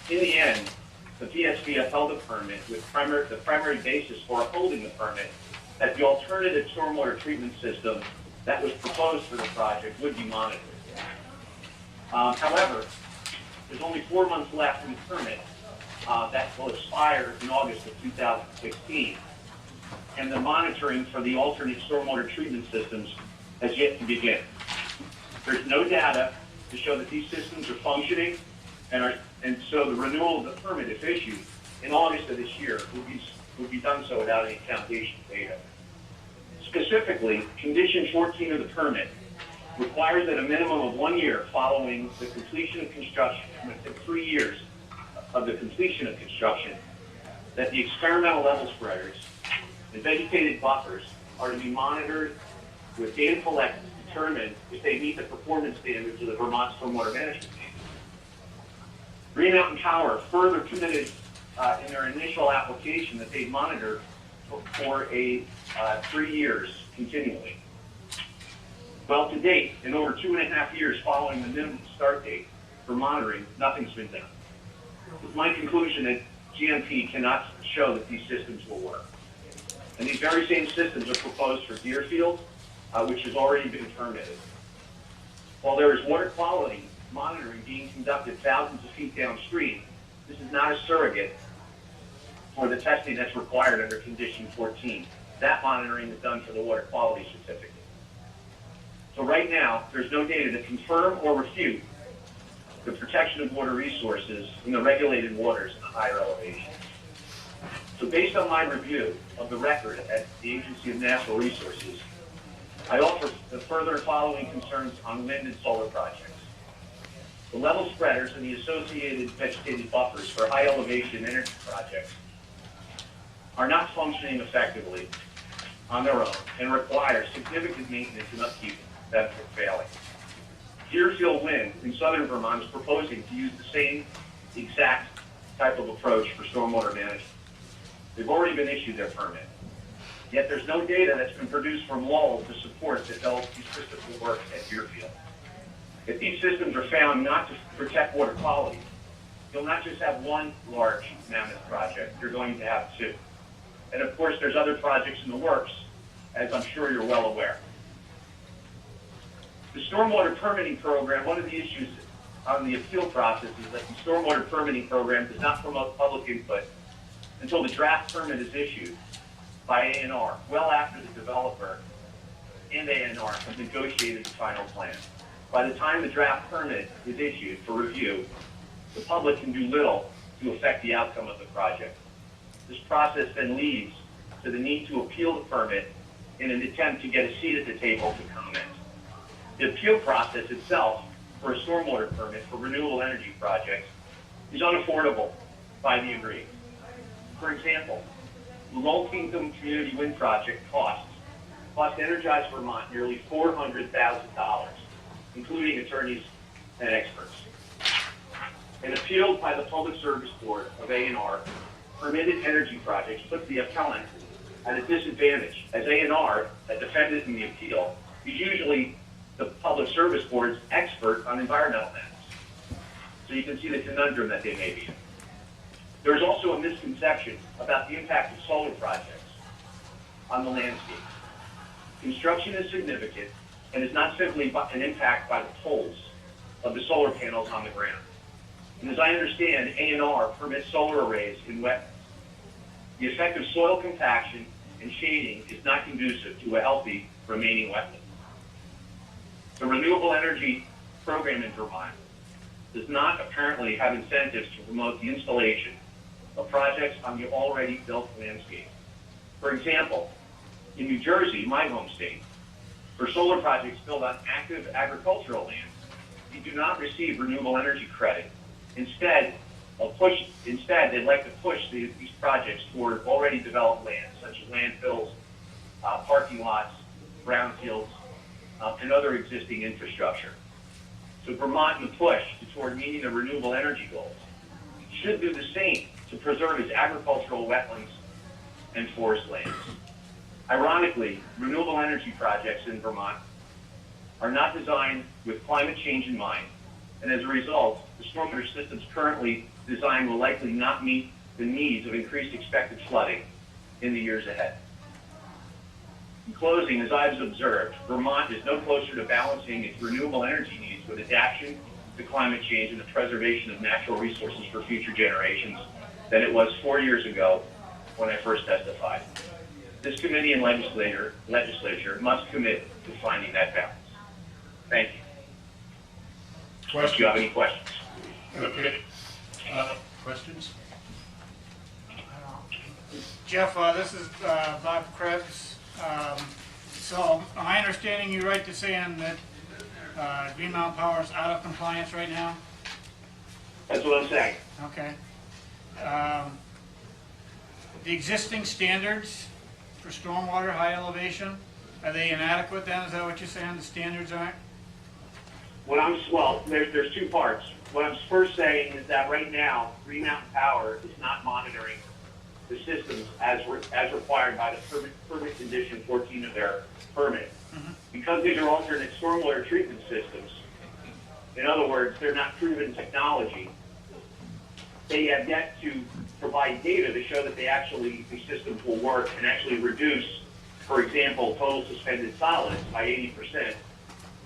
In the end, the PSC upheld the permit with the primary basis for upholding the permit that the alternative stormwater treatment system that was proposed for the project would be monitored. However, there's only 4 months left in the permit that will expire in August of 2016, and the monitoring for the alternate stormwater treatment systems has yet to begin. There's no data to show that these systems are functioning, and so the renewal of the permit, if issued in August of this year, would be done so without any foundation data. Specifically, condition 14 of the permit requires that a minimum of 1 year following the completion of construction, within 3 years of the completion of construction, that the experimental level spreaders and vegetated buffers are to be monitored with data collected to determine if they meet the performance standards of the Vermont Stormwater Management Standards. Green Mountain Power further committed in their initial application that they monitor for 3 years continually. Well, to date, in over 2.5 years following the minimum start date for monitoring, nothing's been done. It's my conclusion that GMP cannot show that these systems will work. And these very same systems are proposed for Deerfield, which has already been permitted. While there is water quality monitoring being conducted thousands of feet downstream, this is not a surrogate for the testing that's required under condition 14. That monitoring is done for the water quality certificate. So right now, there's no data to confirm or refute the protection of water resources in the regulated waters in the higher elevations. So based on my review of the record at the Agency of Natural Resources, I offer the further following concerns on wind and solar projects. The level spreaders and the associated vegetated buffers for high elevation energy projects are not functioning effectively on their own and require significant maintenance and upkeep that are failing. Deerfield Wind in southern Vermont is proposing to use the same exact type of approach for stormwater management. They've already been issued their permit. Yet there's no data that's been produced from Lowell to support that these systems will work at Deerfield. If these systems are found not to protect water quality, you'll not just have one large mammoth project, you're going to have 2. And of course, there's other projects in the works, as I'm sure you're well aware. The stormwater permitting program, one of the issues on the appeal process is that the stormwater permitting program does not promote public input until the draft permit is issued by A&R, well after the developer and A&R have negotiated the final plan. By the time the draft permit is issued for review, the public can do little to affect the outcome of the project. This process then leads to the need to appeal the permit in an attempt to get a seat at the table to comment. The appeal process itself for a stormwater permit for renewable energy projects is unaffordable by the agreed. For example, the Lowell Kingdom Community Wind Project cost Energize Vermont nearly $400,000, including attorneys and experts. And appealed by the Public Service Board of A&R, permitted energy projects puts the appellant at a disadvantage, as A&R, a defendant in the appeal, is usually the Public Service Board's expert on environmental matters. So you can see the conundrum that they may be in. There's also a misconception about the impact of solar projects on the landscape. Construction is significant and is not simply an impact by the poles of the solar panels on the ground. And as I understand, A&R permits solar arrays in wetlands. The effect of soil compaction and shading is not conducive to a healthy remaining wetland. The renewable energy program in Vermont does not apparently have incentives to promote the installation of projects on the already built landscape. For example, in New Jersey, my home state, for solar projects built on active agricultural land, you do not receive renewable energy credit. Instead, they'd like to push these projects toward already developed land, such as landfills, parking lots, brownfields, and other existing infrastructure. So Vermont, in the push toward meeting the renewable energy goals, should do the same to preserve its agricultural wetlands and forest lands. Ironically, renewable energy projects in Vermont are not designed with climate change in mind and as a result, the stormwater systems currently designed will likely not meet the needs of increased expected flooding in the years ahead. In closing, as I've observed, Vermont is no closer to balancing its renewable energy needs with adaptation to climate change and the preservation of natural resources for future generations than it was 4 years ago when I first testified. This committee and legislature must commit to finding that balance. Thank you. Do you have any questions? Okay. Questions? Jeff, this is Bob Krebs. So, my understanding, you're right to saying that Green Mountain Power is out of compliance right now? That's what I'm saying. Okay. The existing standards for stormwater high elevation, are they inadequate then? Is that what you're saying, the standards aren't? Well, there's two parts. What I'm first saying is that right now, Green Mountain Power is not monitoring the systems as required by the permit condition 14 of their permit. Because these are alternate stormwater treatment systems, in other words, they're not proven technology, they have yet to provide data to show that these systems will work and actually reduce, for example, total suspended solids by 80%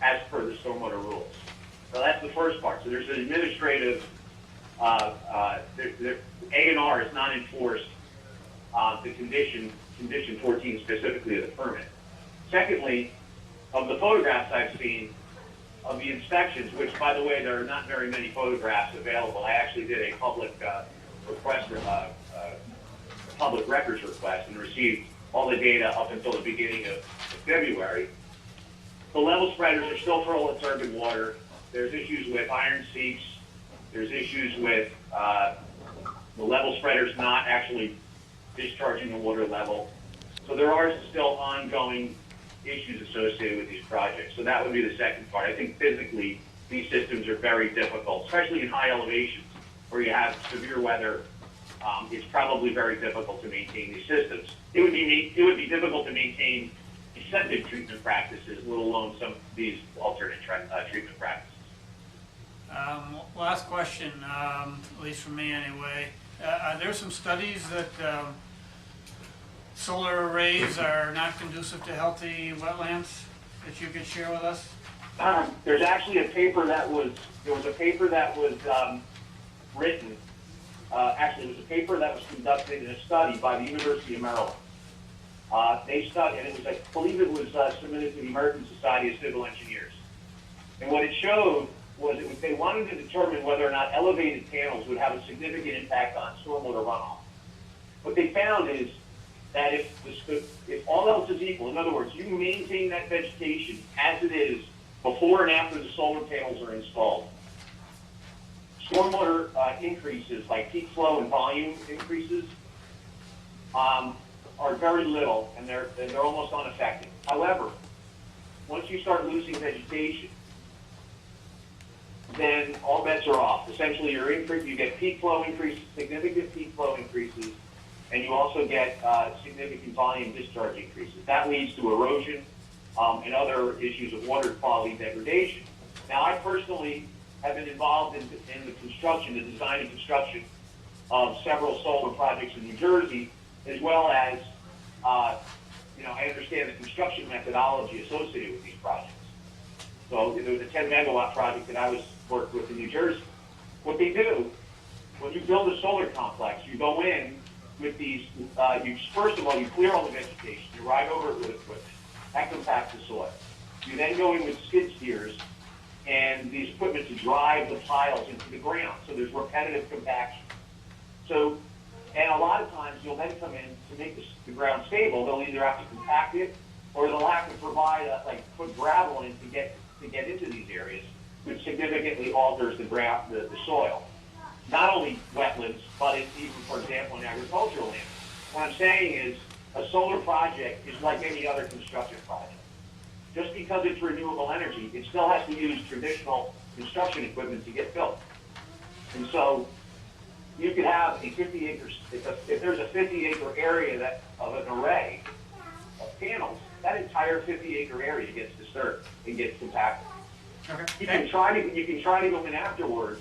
as per the stormwater rules. So that's the first part. So there's an administrative, A&R is not enforced the condition 14 specifically of the permit. Secondly, of the photographs I've seen of the inspections, which by the way, there are not very many photographs available. I actually did a public public records request and received all the data up until the beginning of February. The level spreaders are still for all its urban water. There's issues with iron seeps. There's issues with the level spreaders not actually discharging the water level. So there are still ongoing issues associated with these projects. So that would be the second part. I think physically these systems are very difficult, especially in high elevations where you have severe weather. It's probably very difficult to maintain these systems. It would be difficult to maintain septic treatment practices, let alone some of these alternate treatment practices. Last question, at least for me anyway. Are there some studies that solar arrays are not conducive to healthy wetlands that you could share with us? There's actually a paper that was written. Actually, it was a paper that was conducted in a study by the University of Maryland. They studied, and it was, I believe it was submitted to the American Society of Civil Engineers. And what it showed was they wanted to determine whether or not elevated panels would have a significant impact on stormwater runoff. What they found is that if all else is equal, in other words, you maintain that vegetation as it is before and after the solar panels are installed, stormwater increases like peak flow and volume increases are very little, and they're almost unaffected. However, once you start losing vegetation, then all bets are off. Essentially, you get peak flow increases, significant peak flow increases, and you also get significant volume discharge increases. That leads to erosion and other issues of water quality degradation. Now, I personally have been involved in the design and construction of several solar projects in New Jersey, as well as, I understand the construction methodology associated with these projects. So there was a 10 megawatt project that I worked with in New Jersey. What they do, when you build a solar complex, you go in with these, first of all, you clear all the vegetation, you ride over it with equipment, that compacts the soil. You then go in with skid steers and these equipment to drive the piles into the ground. So there's repetitive compaction. And a lot of times you'll then come in to make the ground stable. They'll either have to compact it or they'll have to put gravel in to get into these areas, which significantly alters the ground, the soil. Not only wetlands, but even, for example, in agricultural land. What I'm saying is a solar project is like any other construction project. Just because it's renewable energy, it still has to use traditional construction equipment to get built. And so you could have a 50 acres, if there's a 50-acre area of an array of panels, that entire 50-acre area gets disturbed and gets compacted. Okay. You can try to go in afterwards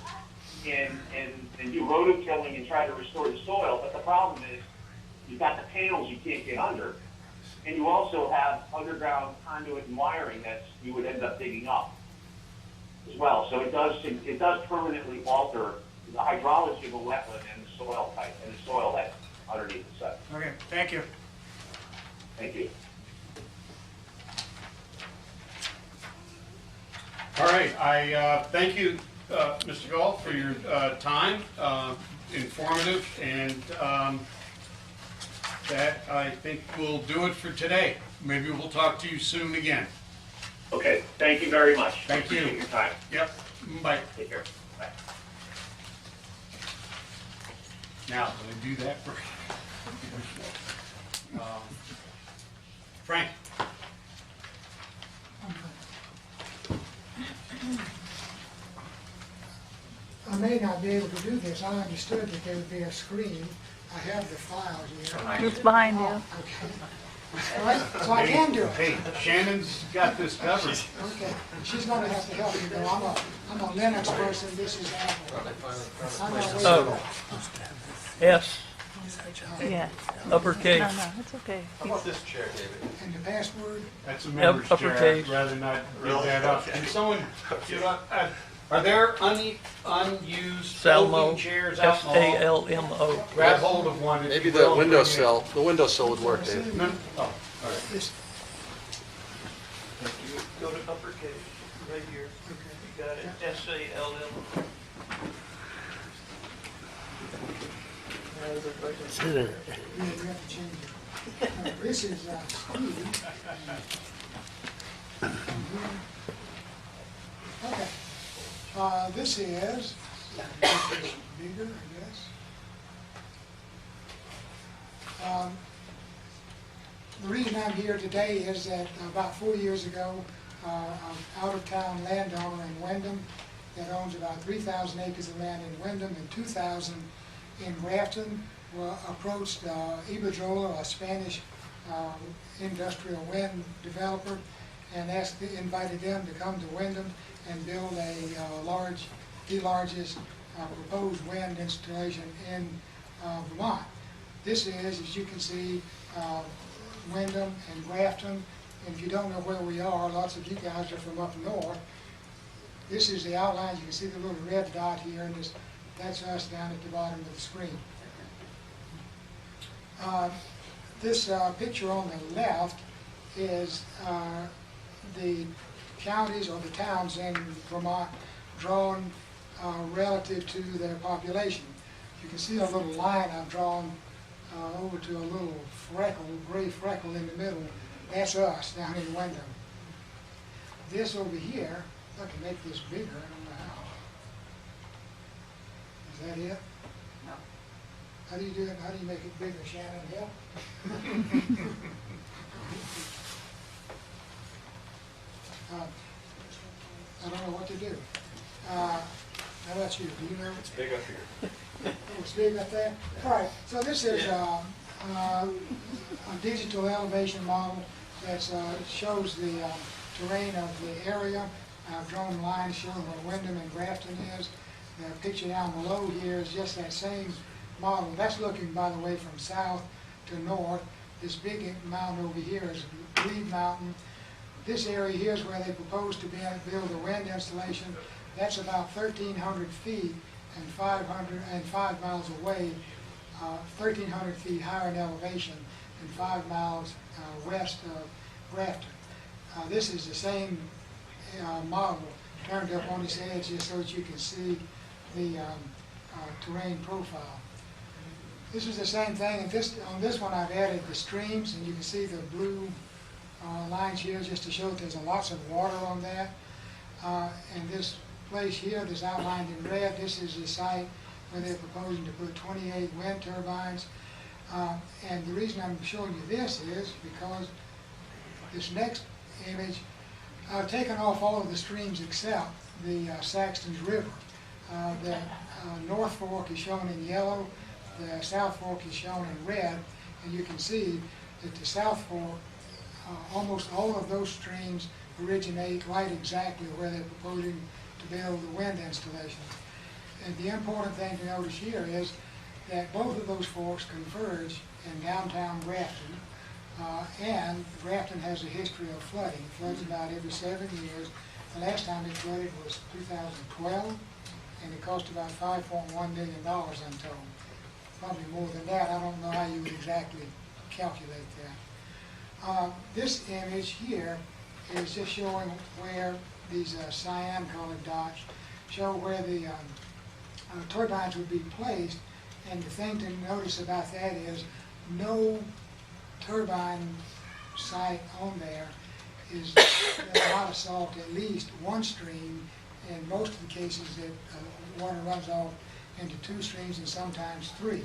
and do rotom tilling and try to restore the soil, but the problem is you've got the panels you can't get under, and you also have underground conduit and wiring that you would end up digging up as well. So it does permanently alter the hydrology of a wetland and the soil type and the soil that's underneath the site. Okay, thank you. Thank you. All right, I thank you, Mr. Gall, for your time, informative, and that, I think, will do it for today. Maybe we'll talk to you soon again. Okay, thank you very much. Thank you. Appreciate your time. Yep, bye. Take care. Bye. Now, let me do that for, Frank. I may not be able to do this. I understood that there would be a screen. I have the file here. It's behind you. Okay. All right, so I can do it. Hey, Shannon's got this covered. Okay. She's gonna have to help me though. I'm a Linux person. This is Apple. I'm not waiting. Oh. S, Yeah. uppercase. No, it's okay. And the password? That's a member's chair. I'd uppercase. rather not give that up. Can someone give up? Are there unused Salmo, folding chairs out in the hall? S-A-L-M-O. Grab hold of one. if Maybe you the will, windowsill, bring the windowsill would work, Dave. it in. No? Oh, all right. This, Go to uppercase, right here. You got it, S-A-L-M-O. yeah, you have to change it. This is Steve. Okay. This is bigger, I guess. The reason I'm here today is that about 4 years ago, an out-of-town landowner in Wyndham that owns about 3,000 acres of land in Wyndham and 2,000 in Grafton approached Iberdrola, a Spanish industrial wind developer, and invited them to come to Wyndham and build the largest proposed wind installation in Vermont. This is, as you can see, Wyndham and Grafton. And if you don't know where we are, lots of you guys are from up north. This is the outline. You can see the little red dot here, and that's us down at the bottom of the screen. This picture on the left is the counties or the towns in Vermont drawn relative to their population. You can see a little line I've drawn over to a little freckle, gray freckle in the middle. That's us down in Wyndham. This over here, I can make this bigger, I don't know how. Is that it? No. How do you do it? How do you make it bigger, Shannon? Help? I don't know what to do. How about you? Do you know? It's big up here. Oh, it's big up there? All right, so this is a digital elevation model that shows the terrain of the area. I've drawn lines showing where Wyndham and Grafton is. The picture down below here is just that same model. That's looking, by the way, from south to north. This big mountain over here is Glebe Mountain. This area here is where they propose to build a wind installation. That's about 1,300 feet and 5 miles away, 1,300 feet higher in elevation and 5 miles west of Grafton. This is the same model turned up on its edge just so that you can see the terrain profile. This is the same thing, and on this one I've added the streams, and you can see the blue lines here just to show that there's lots of water on that. And this place here that's outlined in red, this is the site where they're proposing to put 28 wind turbines. And the reason I'm showing you this is because this next image, I've taken off all of the streams except the Saxtons River. The North Fork is shown in yellow, the South Fork is shown in red, and you can see that the South Fork, almost all of those streams originate right exactly where they're proposing to build the wind installation. And the important thing to notice here is that both of those forks converge in downtown Grafton. And Grafton has a history of flooding. It floods about every 7 years. The last time it flooded was 2012, and it cost about $5.1 million, I'm told. Probably more than that. I don't know how you would exactly calculate that. This image here is just showing where these cyan-colored dots show where the turbines would be placed. And the thing to notice about that is no turbine site on there is not assault at least one stream. In most of the cases, that water runs off into 2 streams and sometimes 3.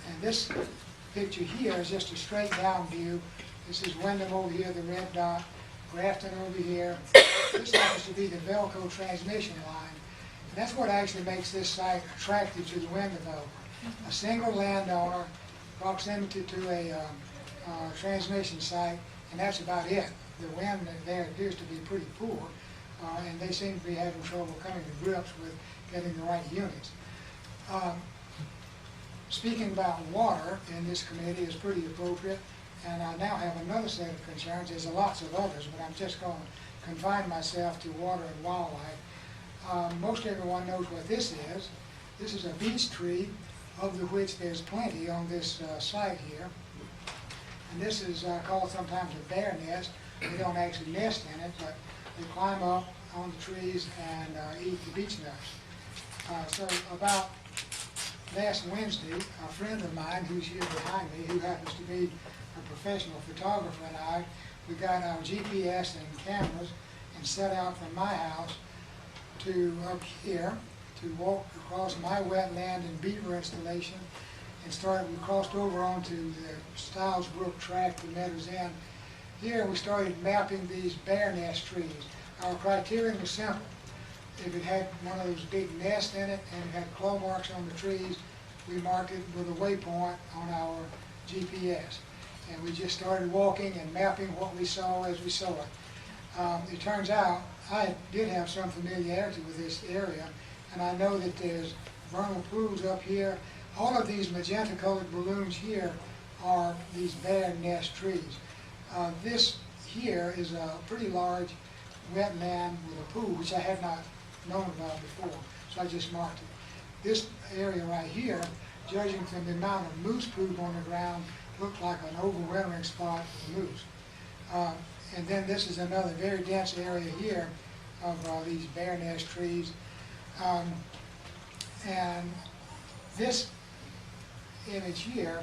And this picture here is just a straight down view. This is Windham over here, the red dot, Grafton over here. This happens to be the Velco transmission line. And that's what actually makes this site attractive to the wind developer. A single landowner, proximity to a transmission site, and that's about it. The wind there appears to be pretty poor, and they seem to be having trouble coming to grips with getting the right units. Speaking about water in this committee is pretty appropriate, and I now have another set of concerns. There's lots of others, but I'm just going to confine myself to water and wildlife. Most everyone knows what this is. This is a beech tree, of which there's plenty on this site here. And this is called sometimes a bear nest. They don't actually nest in it, but they climb up on the trees and eat the beech nuts. So about last Wednesday, a friend of mine who's here behind me, who happens to be a professional photographer, and I, we got our GPS and cameras and set out from my house to up here to walk across my wetland and beaver installation, and we crossed over onto the Stiles Brook tract in Meadows End. Here we started mapping these bear nest trees. Our criterion was simple. If it had one of those big nests in it and it had claw marks on the trees, we marked it with a waypoint on our GPS. And we just started walking and mapping what we saw as we saw it. It turns out I did have some familiarity with this area, and I know that there's vernal pools up here. All of these magenta-colored balloons here are these bear nest trees. This here is a pretty large wetland with a pool, which I had not known about before, so I just marked it. This area right here, judging from the amount of moose poop on the ground, looked like an overwintering spot for moose. And then this is another very dense area here of these bear nest trees. And this image here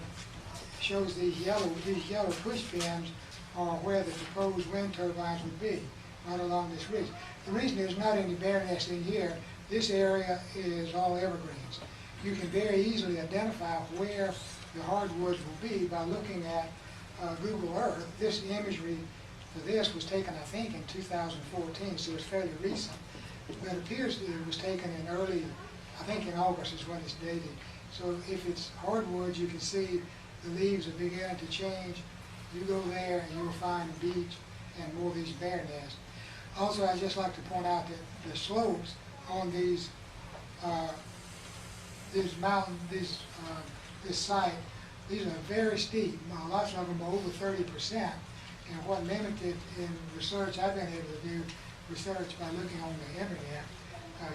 shows these yellow push pins are where the proposed wind turbines would be, right along this ridge. The reason there's not any bear nests in here, this area is all evergreens. You can very easily identify where the hardwoods will be by looking at Google Earth. This imagery for this was taken, I think, in 2014, so it's fairly recent. But it appears that it was taken in early, I think in August is when it's dated. So if it's hardwoods, you can see the leaves are beginning to change. You go there and you'll find beech and more of these bear nests. Also, I'd just like to point out that the slopes on this site, these are very steep. Lots of them are over 30%. And what limited in research I've been able to do, research by looking on the internet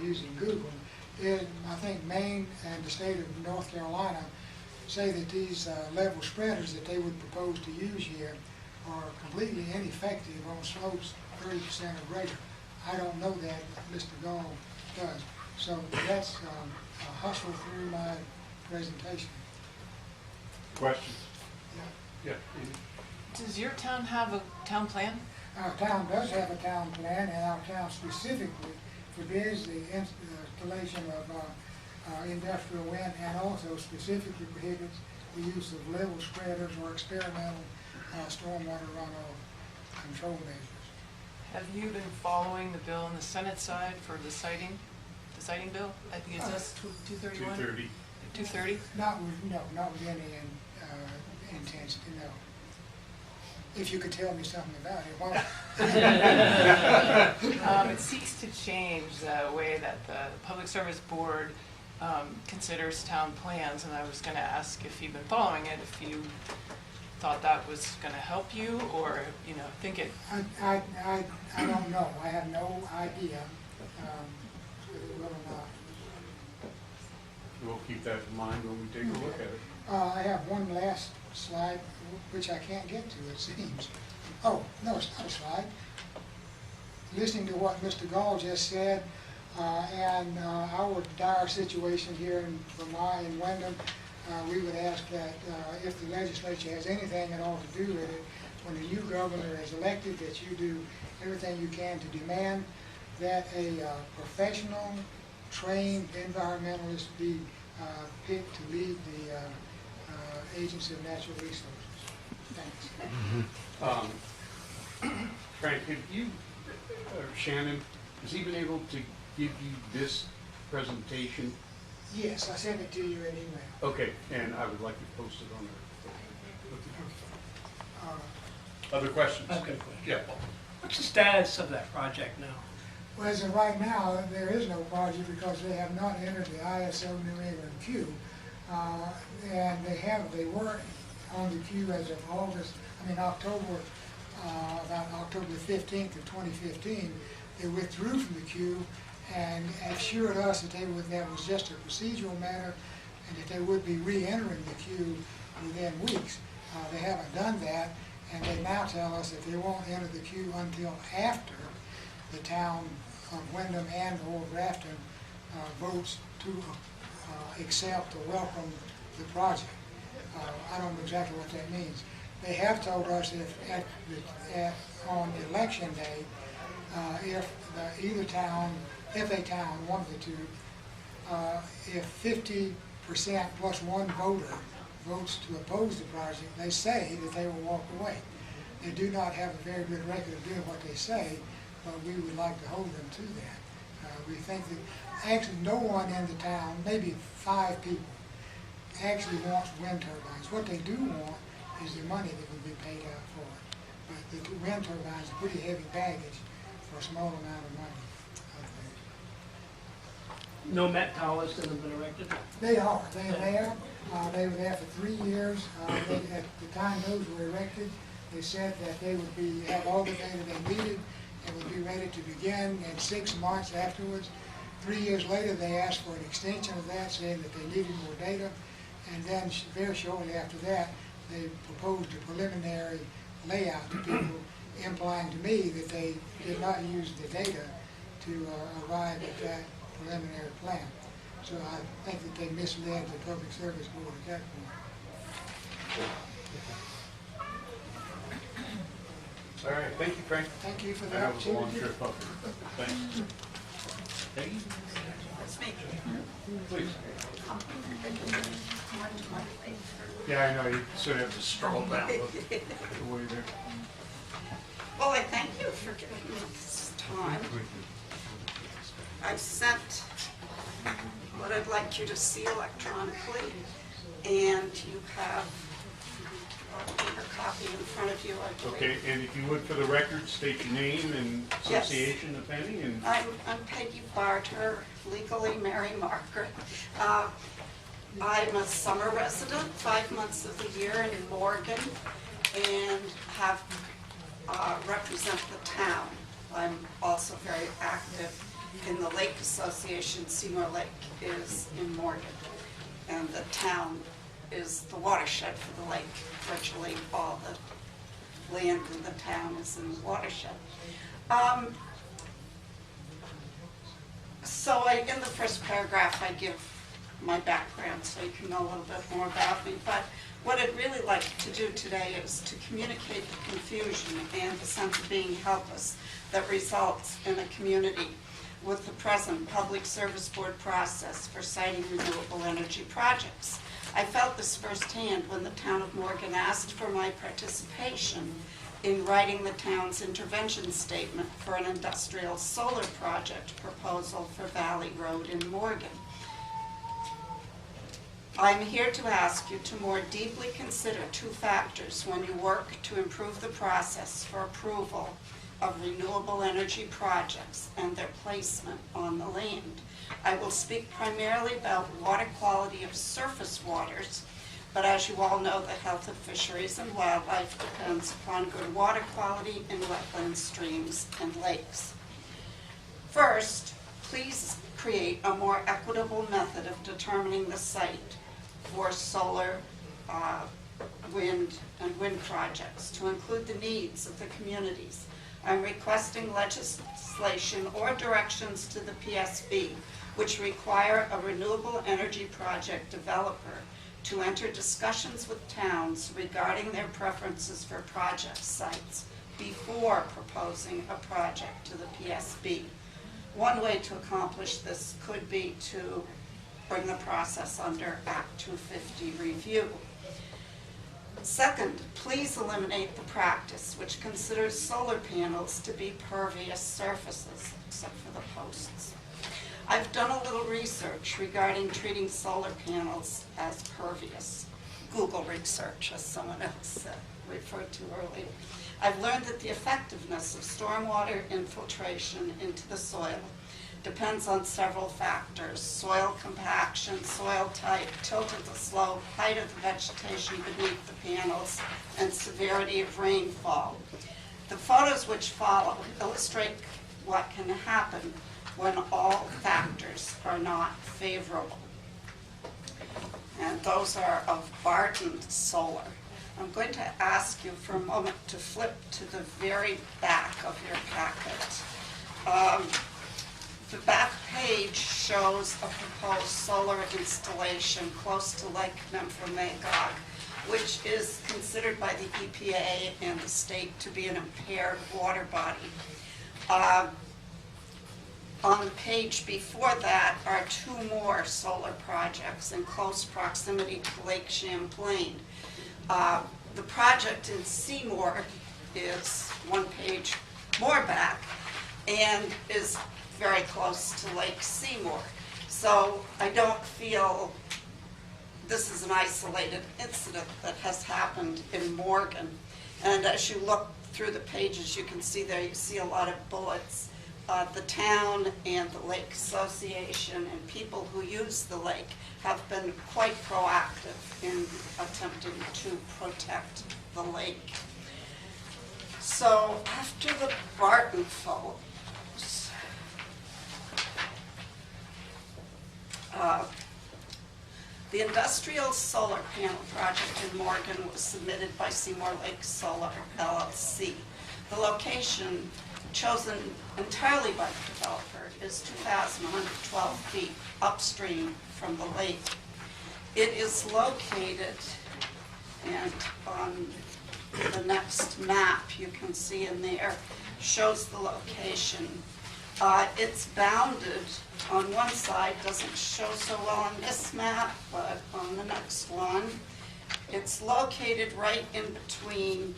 using Google, is I think Maine and the state of North Carolina say that these level spreaders that they would propose to use here are completely ineffective on slopes 30% or greater. I don't know that, Mr. Gall does. So that's a hustle through my presentation. Questions? Yeah. Yeah. Does your town have a town plan? Our town does have a town plan, and our town specifically forbids the installation of industrial wind, and also specifically prohibits the use of level spreaders or experimental stormwater runoff control measures. Have you been following the bill on the Senate side for the siting bill? I think it's S 231? 230. 230? Not with any intensity, no. if you could tell me something about it. Well, It seeks to change the way that the Public Service Board considers town plans, and I was gonna ask if you've been following it, if you thought that was gonna help you, or, you know, think it, I don't know. I have no idea whether it will or not. We'll keep that in mind when we take a look at it. I have one last slide, which I can't get to, it seems. Oh, no, it's not a slide. Listening to what Mr. Gall just said, and our dire situation here in Vermont, in Wyndham, we would ask that if the legislature has anything at all to do with it, when the new governor is elected, that you do everything you can to demand that a professional, trained environmentalist be picked to lead the Agency of Natural Resources. Thanks. Frank, have you, Shannon, has he been able to give you this presentation? Yes, I sent it to you in email. Okay, and I would like to post it on Uh, there. Other questions? I've got a question. Yeah. What's the status of that project now? Well, as of right now, there is no project because they have not entered the ISO New England queue. And they were on the queue as of October, about October 15th of 2015. They withdrew from the queue and assured us that that was just a procedural matter and that they would be re-entering the queue within weeks. They haven't done that, and they now tell us that they won't enter the queue until after the town of Wyndham and or Grafton votes to accept or welcome the project. I don't know exactly what that means. They have told us on election day, if a town, one of the two, if 50% plus one voter votes to oppose the project, they say that they will walk away. They do not have a very good record of doing what they say, but we would like to hold them to that. We think that actually no one in the town, maybe 5 people, actually wants wind turbines. What they do want is the money that would be paid out for it. But the wind turbines are pretty heavy baggage for a small amount of money, I think. No Met towers that have been erected? They are. They are there. They were there for 3 years. At the time those were erected, they said that they would have all the data they needed and would be ready to begin in 6 months afterwards. 3 years later, they asked for an extension of that, saying that they needed more data. And then very shortly after that, they proposed a preliminary layout to people, implying to me that they did not use the data to arrive at that preliminary plan. So I think that they misled the Public Service Board at that point. All right, thank you, Frank. Thank you for the I know it was a long opportunity. trip up here. Thanks. Peggy? Please. Yeah, I know, you sort of have to stroll down the way there. Well, I thank you for giving me this time. I've sent what I'd like you to see electronically, and you have a paper copy in front of you, I believe. Okay, and if you would, for the record, state your name and Yes. association, if any, and I'm Peggy Barter, legally Mary Margaret. I'm a summer resident, 5 months of the year in Morgan, and have represent the town. I'm also very active in the Lake Association. Seymour Lake is in Morgan, and the town is the watershed for the lake. Virtually all the land in the town is in the watershed. In the first paragraph, I give my background so you can know a little bit more about me. But what I'd really like to do today is to communicate the confusion and the sense of being helpless that results in a community with the present Public Service Board process for siting renewable energy projects. I felt this firsthand when the town of Morgan asked for my participation in writing the town's intervention statement for an industrial solar project proposal for Valley Road in Morgan. I'm here to ask you to more deeply consider two factors when you work to improve the process for approval of renewable energy projects and their placement on the land. I will speak primarily about water quality of surface waters, but as you all know, the health of fisheries and wildlife depends upon good water quality in wetlands, streams, and lakes. First, please create a more equitable method of determining the site for solar, wind, and wind projects to include the needs of the communities. I'm requesting legislation or directions to the PSB which require a renewable energy project developer to enter discussions with towns regarding their preferences for project sites before proposing a project to the PSB. One way to accomplish this could be to bring the process under Act 250 review. Second, please eliminate the practice which considers solar panels to be pervious surfaces, except for the posts. I've done a little research regarding treating solar panels as pervious. Google research, as someone else referred to earlier. I've learned that the effectiveness of stormwater infiltration into the soil depends on several factors: soil compaction, soil type, tilt of the slope, height of the vegetation beneath the panels, and severity of rainfall. The photos which follow illustrate what can happen when all factors are not favorable. And those are of Barton Solar. I'm going to ask you for a moment to flip to the very back of your packet. The back page shows a proposed solar installation close to Lake Memphremagog, which is considered by the EPA and the state to be an impaired water body. On the page before that are two more solar projects in close proximity to Lake Champlain. The project in Seymour is one page more back and is very close to Lake Seymour. So I don't feel this is an isolated incident that has happened in Morgan. And as you look through the pages, you can see there, you see a lot of bullets. The town and the Lake Association and people who use the lake have been quite proactive in attempting to protect the lake. So after the Barton photos, the industrial solar panel project in Morgan was submitted by Seymour Lake Solar LLC. The location chosen entirely by the developer is 2,112 feet upstream from the lake. It is located, and on the next map you can see in there, shows the location. It's bounded on one side, doesn't show so well on this map, but on the next one, it's located right in between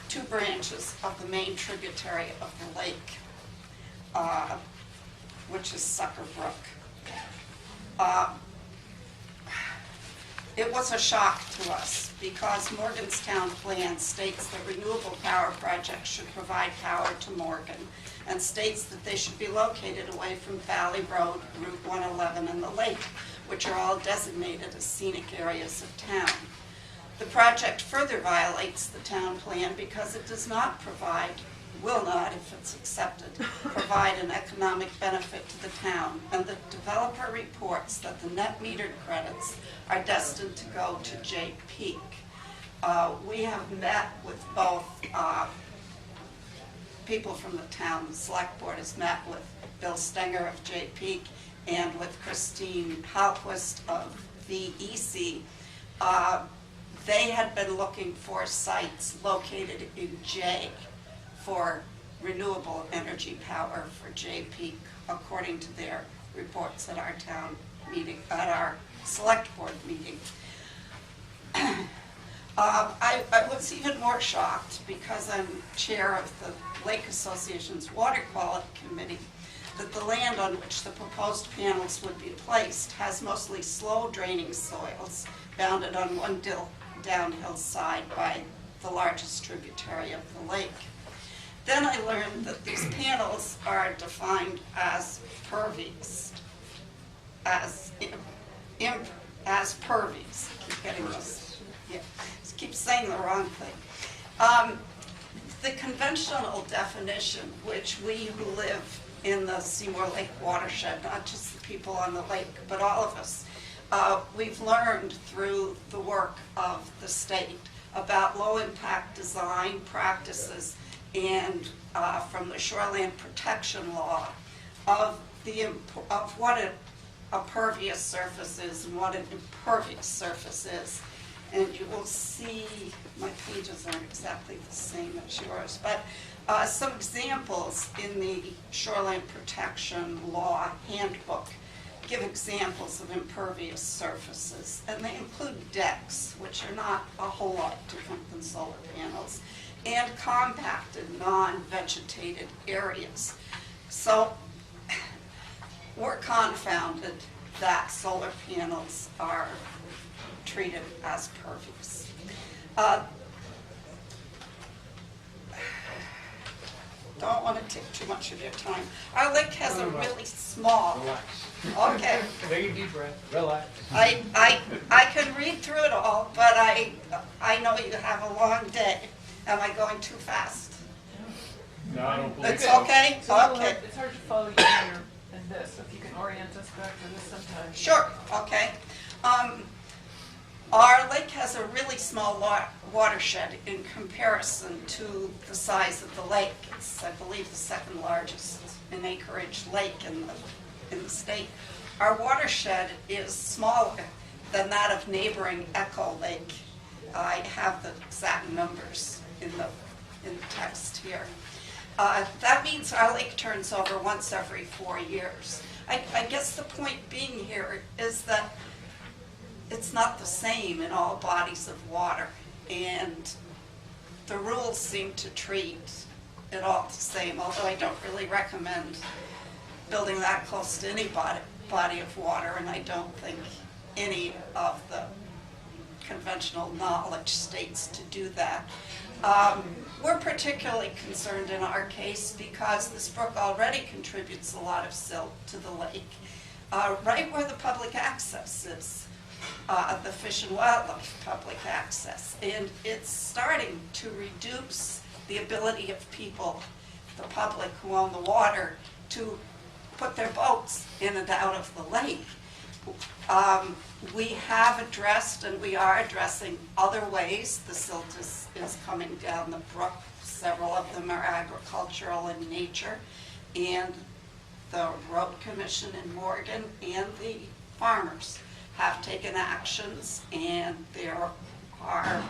two branches of the main tributary of the lake, which is Sucker Brook. It was a shock to us because Morgan's town plan states that renewable power projects should provide power to Morgan and states that they should be located away from Valley Road, Route 111, and the lake, which are all designated as scenic areas of town. The project further violates the town plan because it does not provide, will not, if it's accepted, provide an economic benefit to the town. And the developer reports that the net metered credits are destined to go to Jay Peak. We have met with both people from the town. The select board has met with Bill Stenger of Jay Peak and with Christine Halquist of VEC. They had been looking for sites located in Jay for renewable energy power for Jay Peak, according to their reports at our town meeting, at our select board meeting. I was even more shocked because I'm chair of the Lake Association's Water Quality Committee that the land on which the proposed panels would be placed has mostly slow draining soils bounded on one downhill side by the largest tributary of the lake. Then I learned that these panels are defined as pervious, as pervious. I keep getting this, yeah, I keep saying the wrong thing. The conventional definition, which we who live in the Seymour Lake watershed, not just the people on the lake, but all of us, we've learned through the work of the state about low-impact design practices and from the shoreline protection law of what a pervious surface is and what an impervious surface is. And you will see, my pages aren't exactly the same as yours, but some examples in the shoreline protection law handbook give examples of impervious surfaces, and they include decks, which are not a whole lot different than solar panels, and compacted, non-vegetated areas. So we're confounded that solar panels are treated as pervious. Don't want to take too much of your time. Our lake has a really small. Relax. Okay. Take a deep breath, relax. I can read through it all, but I know you have a long day. Am I going too fast? No, I don't believe It's so. okay? It's a little Okay. hard- It's hard to follow you in this, if you can orient us back to this sometime. Sure, okay. Our lake has a really small watershed in comparison to the size of the lake. It's, I believe, the second largest in acreage lake in the state. Our watershed is smaller than that of neighboring Echo Lake. I have the exact numbers in the text here. That means our lake turns over once every 4 years. I guess the point being here is that it's not the same in all bodies of water, and the rules seem to treat it all the same, although I don't really recommend building that close to any body of water, and I don't think any of the conventional knowledge states to do that. We're particularly concerned in our case because this brook already contributes a lot of silt to the lake, right where the public access is. The Fish and Wildlife public access, and it's starting to reduce the ability of people, the public who own the water, to put their boats in and out of the lake. We have addressed, and we are addressing other ways. The silt is coming down the brook. Several of them are agricultural in nature, and the Road Commission in Morgan and the farmers have taken actions, and there are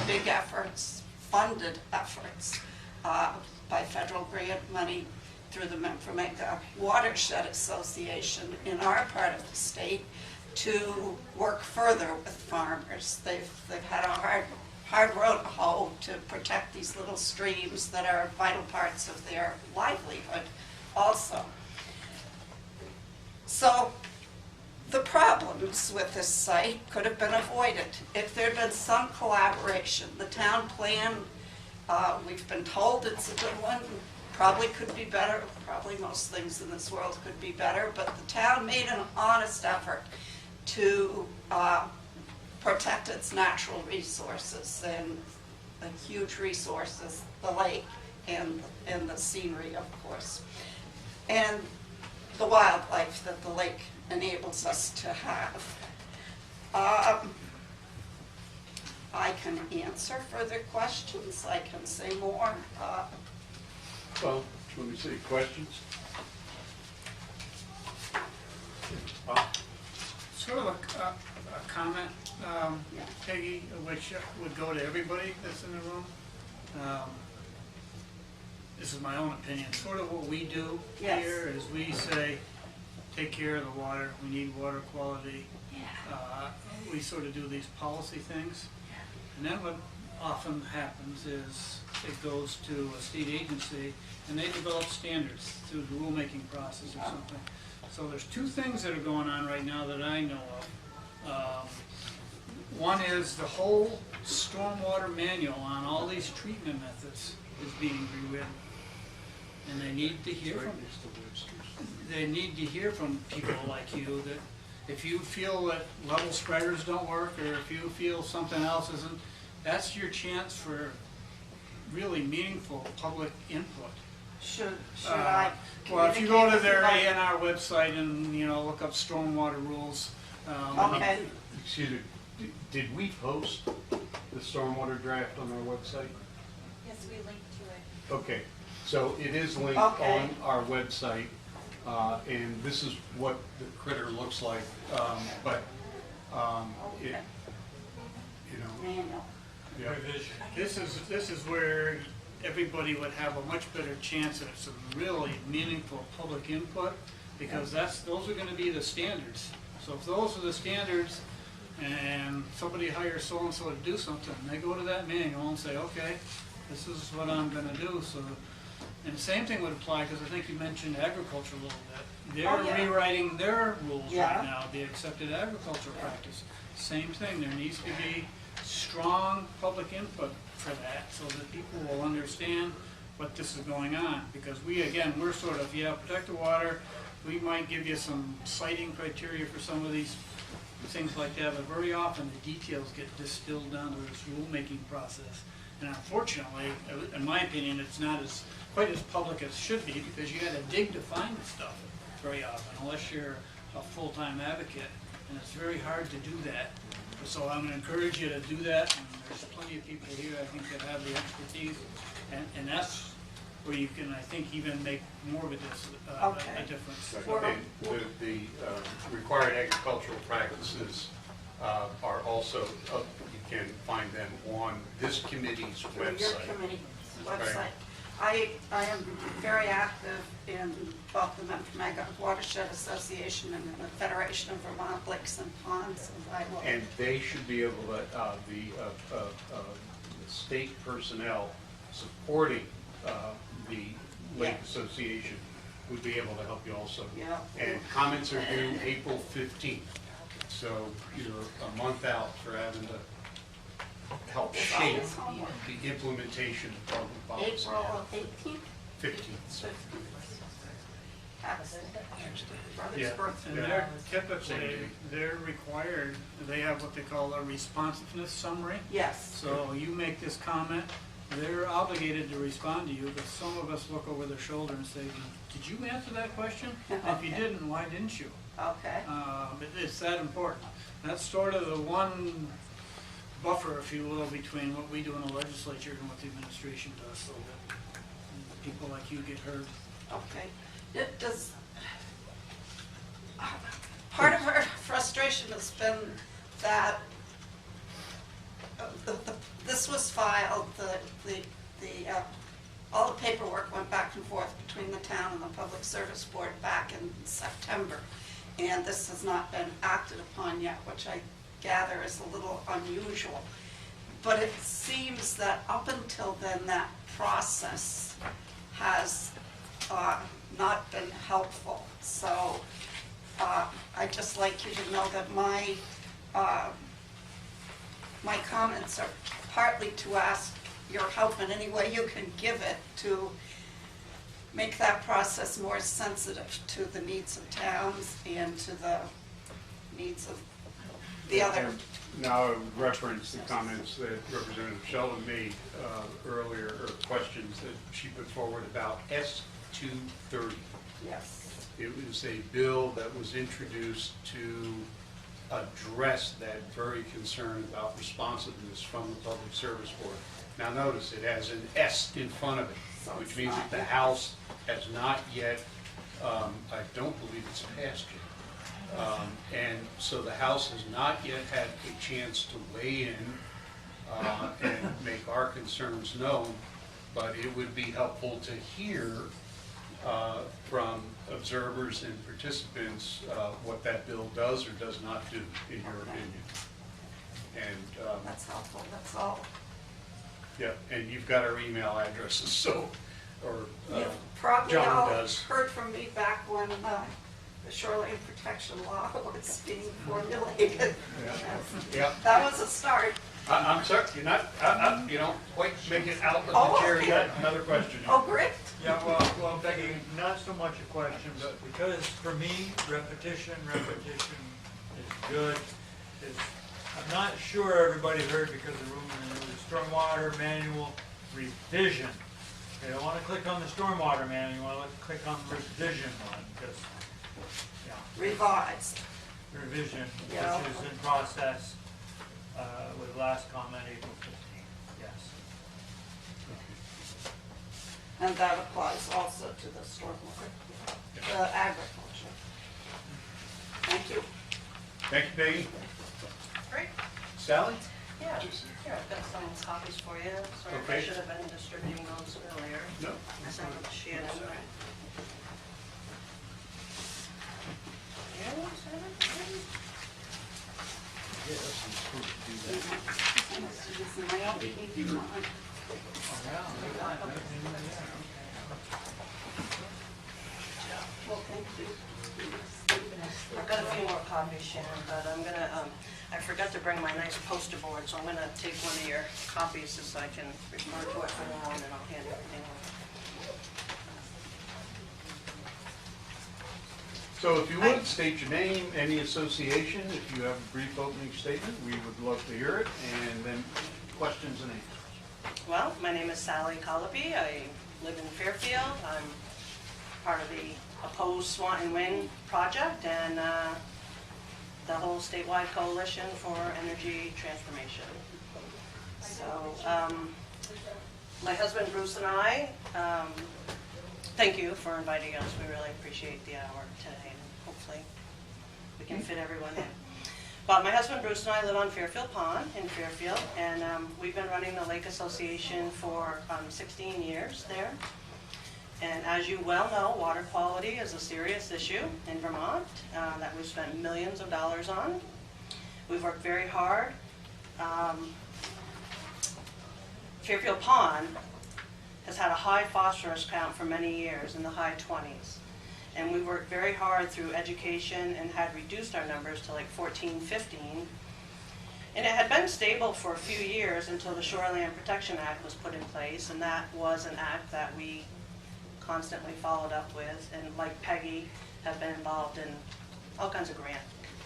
big efforts, funded efforts by federal grant money through the Memphremagog Watershed Association in our part of the state to work further with farmers. They've had a hard road to hoe to protect these little streams that are vital parts of their livelihood also. So the problems with this site could have been avoided if there had been some collaboration. The town plan, we've been told it's a good one, probably could be better, probably most things in this world could be better, but the town made an honest effort to protect its natural resources, and the huge resources, the lake and the scenery, of course, and the wildlife that the lake enables us to have. I can answer further questions, I can say more. Well, let me see, questions? Sort of a comment, Peggy, which would go to everybody that's in the room. This is my own opinion. Sort of what we do Yes. here is we say, take care of the water, we need water quality. We sort of do these policy things. And then what often happens is it goes to a state agency and they develop standards through the rulemaking process or something. So there's two things that are going on right now that I know of. One is the whole stormwater manual on all these treatment methods is being rewritten. And they need to hear from people like you that if you feel that level spreaders don't work, or if you feel something else isn't, that's your chance for really meaningful public input. Should I? Well, if you go to their communicate A&R website and, look up stormwater rules. Okay, Excuse me, did we post the stormwater draft on our website? Yes, we linked to it. Okay, so it is linked Okay. on our website, and this is what the critter looks like, but, it, okay, you know, manual. yeah. This is where everybody would have a much better chance at some really meaningful public input, because those are gonna be the standards. So if those are the standards, and somebody hires so-and-so to do something, they go to that manual and say, okay, this is what I'm gonna do, so. And the same thing would apply, because I think you mentioned agriculture a little bit. Oh, yeah. They're rewriting their rules Yeah. right now, the accepted agriculture practice. Same thing, there needs to be strong public input for that, so that people will understand what this is going on. Because we're sort of, protect the water, we might give you some citing criteria for some of these things like that, but very often the details get distilled down to this rulemaking process. And unfortunately, in my opinion, it's not quite as public as it should be, because you gotta dig to find the stuff very often, unless you're a full-time advocate, and it's very hard to do that. So I'm gonna encourage you to do that, and there's plenty of people here, I think, that have the expertise, and that's where you can, I think, even make more of a Okay. difference. And the required agricultural practices are also, you can find them on this committee's Through your website. committee's website. I am very active in both the Memphremagog Watershed Association and the Federation of Vermont Lakes and Ponds, and I will. And they should be able to, the state personnel supporting the Lake Yes. Association would be able to help you also. Yeah. And comments are due April 15th, so you're a month out for having to help shape Always homework. the implementation of public policy. April 18th? 15th. That's brother's Yeah, birthday. and Yeah. they're Same typically, day. they're required, they have what they call a responsiveness summary. Yes, So you make this comment, they're obligated to respond to you, but some of us look over their shoulder and say, did you answer that question? And if you Okay. didn't, why didn't you? okay. It's that important. That's sort of the one buffer, if you will, between what we do in the legislature and what the administration does, so that people like you get heard. Okay. Does, part of our frustration has been that this was filed, all the paperwork went back and forth between the town and the Public Service Board back in September. And this has not been acted upon yet, which I gather is a little unusual. But it seems that up until then, that process has not been helpful. So I'd just like you to know that my comments are partly to ask your help in any way you can give it to make that process more sensitive to the needs of towns and to the needs of the other. Now, I reference the comments that Representative Sheldon made earlier, or questions that she put forward about S-230. Yes. It was a bill that was introduced to address that very concern about responsiveness from the Public Service Board. Now, notice it has an S in front of it, So which it's means not that the yet. House has not yet, I don't believe it's passed yet. And so the House has not yet had a chance to weigh in and make our concerns known, but it would be helpful to hear from observers and participants what that bill does or does not do, in your Okay. opinion. And That's helpful, that's all. Yeah, and you've got our email addresses, so, or You've probably John all does. heard from me back when the shoreline protection law was being formulated. Yeah. That was a start. I'm sorry, you're not, you don't quite make it out of Oh, the chair okay. yet. Another question. Oh, great. Yeah, well, Becky, not so much a question, but because for me, repetition is good. I'm not sure everybody heard because the room, and there was stormwater manual revision. They don't want to click on the stormwater manual, let's click on the revision one, because, yeah, Revised. revision, Yeah. which is in process, with last comment April 15th, yes. And that applies also to the stormwater, the agriculture. Thank you. Thank you, Peggy. Great. Sally? Yeah, here, I've got some copies for you. Sorry, I Okay. should have been distributing those earlier. No. I sent them to Shannon. Yeah, Shannon? Well, thank you. I've got a few more copies, Shannon, but I'm gonna, I forgot to bring my nice poster board, so I'm gonna take one of your copies so I can refer to it for now, and then I'll hand everything over. So if you would, state your name, any association, if you have a brief opening statement, we would love to hear it, and then questions and answers. Well, my name is Sally Colopy. I live in Fairfield. I'm part of the opposed Swanton Wind project and the whole statewide coalition for energy transformation. So my husband Bruce and I, thank you for inviting us. We really appreciate the hour today, and hopefully we can fit everyone in. But my husband Bruce and I live on Fairfield Pond in Fairfield, and we've been running the Lake Association for 16 years there. And as you well know, water quality is a serious issue in Vermont that we've spent millions of dollars on. We've worked very hard. Fairfield Pond has had a high phosphorus count for many years, in the high 20s. And we worked very hard through education and had reduced our numbers to like 14, 15. And it had been stable for a few years until the Shoreline Protection Act was put in place, and that was an act that we constantly followed up with, and like Peggy, have been involved in all kinds of grant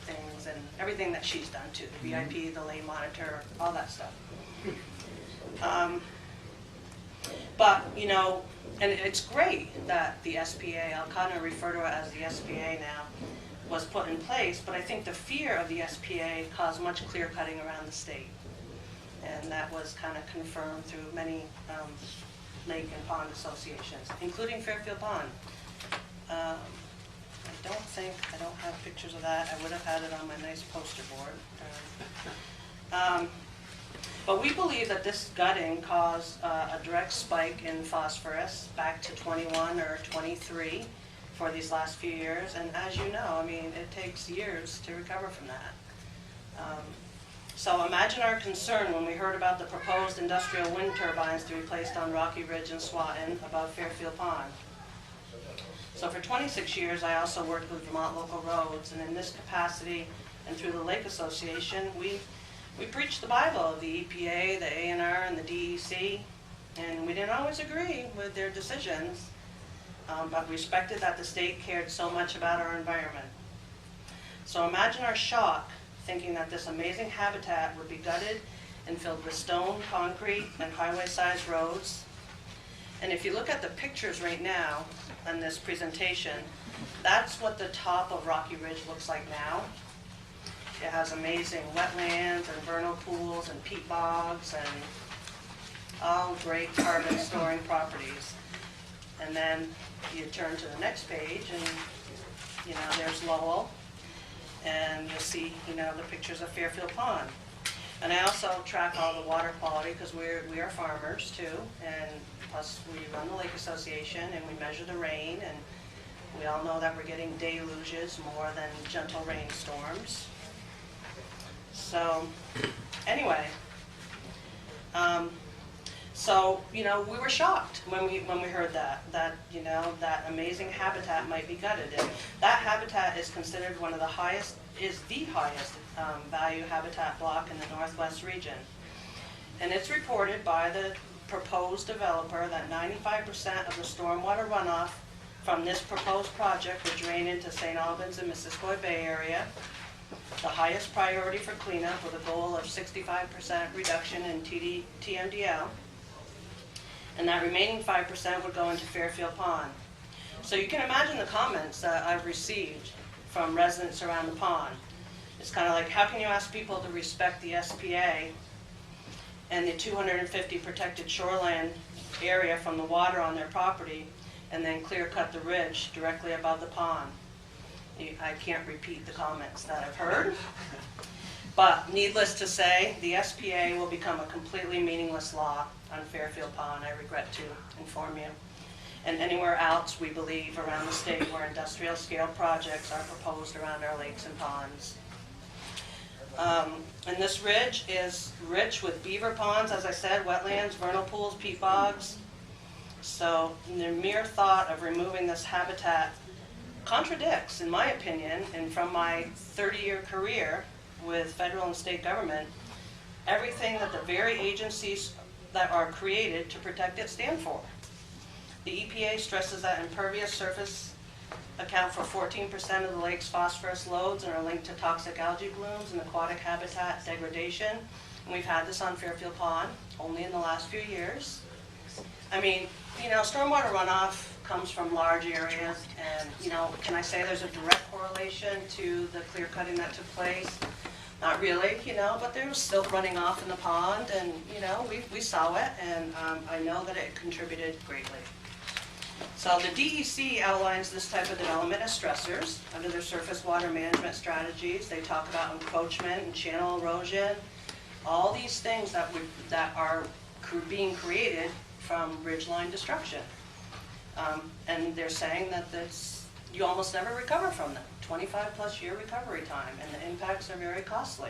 things and everything that she's done too, the VIP, the lay monitor, all that stuff. But, you know, and it's great that the SPA, I'll kind of refer to it as the SPA now, was put in place, but I think the fear of the SPA caused much clear cutting around the state. And that was kind of confirmed through many lake and pond associations, including Fairfield Pond. I don't have pictures of that. I would have had it on my nice poster board. But we believe that this gutting caused a direct spike in phosphorus back to 21 or 23 for these last few years. And as you know, I mean, it takes years to recover from that. So imagine our concern when we heard about the proposed industrial wind turbines to be placed on Rocky Ridge and Swanton above Fairfield Pond. So for 26 years, I also worked with Vermont Local Roads, and in this capacity and through the Lake Association, we preached the Bible of the EPA, the ANR, and the DEC, and we didn't always agree with their decisions, but respected that the state cared so much about our environment. So imagine our shock thinking that this amazing habitat would be gutted and filled with stone, concrete, and highway-sized roads. And if you look at the pictures right now on this presentation, that's what the top of Rocky Ridge looks like now. It has amazing wetlands and vernal pools and peat bogs and all great carbon storing properties. And then you turn to the next page and, you know, there's Lowell. And you'll see, you know, the pictures of Fairfield Pond. And I also track all the water quality because we are farmers too, and plus we run the Lake Association and we measure the rain, and we all know that we're getting deluges more than gentle rainstorms. So anyway, So, you know, we were shocked when we heard that, you know, that amazing habitat might be gutted. And that habitat is considered one of the highest, is the highest value habitat block in the Northwest region. And it's reported by the proposed developer that 95% of the stormwater runoff from this proposed project would drain into St. Albans and Missisquoi Bay area. The highest priority for cleanup with a goal of 65% reduction in TMDL. And that remaining 5% would go into Fairfield Pond. So you can imagine the comments that I've received from residents around the pond. It's kind of like, how can you ask people to respect the SPA and the 250 protected shoreline area from the water on their property, and then clear cut the ridge directly above the pond? I can't repeat the comments that I've heard. But needless to say, the SPA will become a completely meaningless law on Fairfield Pond, I regret to inform you. And anywhere else, we believe, around the state where industrial scale projects are proposed around our lakes and ponds. And this ridge is rich with beaver ponds, as I said, wetlands, vernal pools, peat bogs. So the mere thought of removing this habitat contradicts, in my opinion, and from my 30-year career with federal and state government, everything that the very agencies that are created to protect it stand for. The EPA stresses that impervious surface account for 14% of the lake's phosphorus loads and are linked to toxic algae blooms and aquatic habitat degradation. And we've had this on Fairfield Pond only in the last few years. I mean, you know, stormwater runoff comes from large areas, and, you know, can I say there's a direct correlation to the clear cutting that took place? Not really, you know, but there was silt running off in the pond, and, you know, we saw it, and I know that it contributed greatly. So the DEC outlines this type of development as stressors under their surface water management strategies. They talk about encroachment and channel erosion, all these things that are being created from ridgeline destruction. And they're saying that you almost never recover from them. 25+ year recovery time, and the impacts are very costly.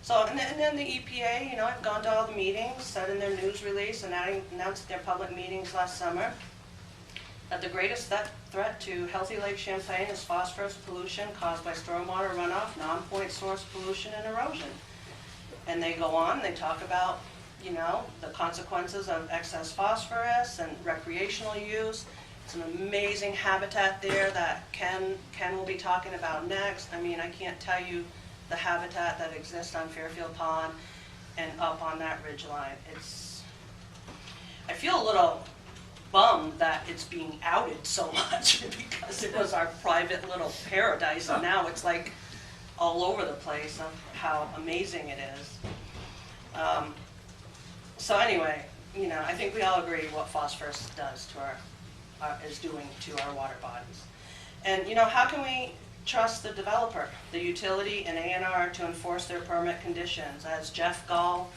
So, and then the EPA, you know, I've gone to all the meetings, said in their news release and announced their public meetings last summer that the greatest threat to healthy Lake Champlain is phosphorus pollution caused by stormwater runoff, non-point source pollution, and erosion. And they go on, they talk about, you know, the consequences of excess phosphorus and recreational use. It's an amazing habitat there that Ken will be talking about next. I mean, I can't tell you the habitat that exists on Fairfield Pond and up on that ridge line. I feel a little bummed that it's being outed so much because it was our private little paradise, and now it's like all over the place of how amazing it is. So anyway, you know, I think we all agree what phosphorus does to is doing to our water bodies. And, you know, how can we trust the developer, the utility, and A&R to enforce their permit conditions? As Jeff Gall,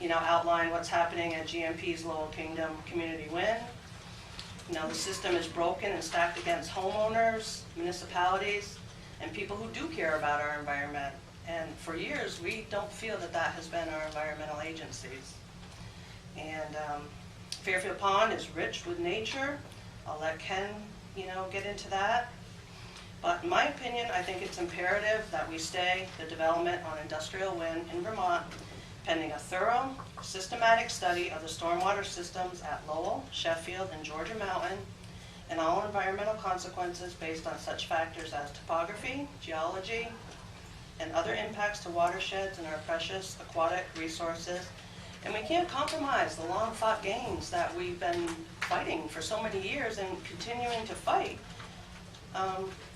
you know, outlined what's happening at GMP's Lowell Kingdom Community Wind. You know, the system is broken and stacked against homeowners, municipalities, and people who do care about our environment. And for years, we don't feel that that has been our environmental agencies. And Fairfield Pond is rich with nature. I'll let Ken, you know, get into that. But in my opinion, I think it's imperative that we stay the development on industrial wind in Vermont, pending a thorough, systematic study of the stormwater systems at Lowell, Sheffield, and Georgia Mountain, and all environmental consequences based on such factors as topography, geology, and other impacts to watersheds and our precious aquatic resources. And we can't compromise the long-fought gains that we've been fighting for so many years and continuing to fight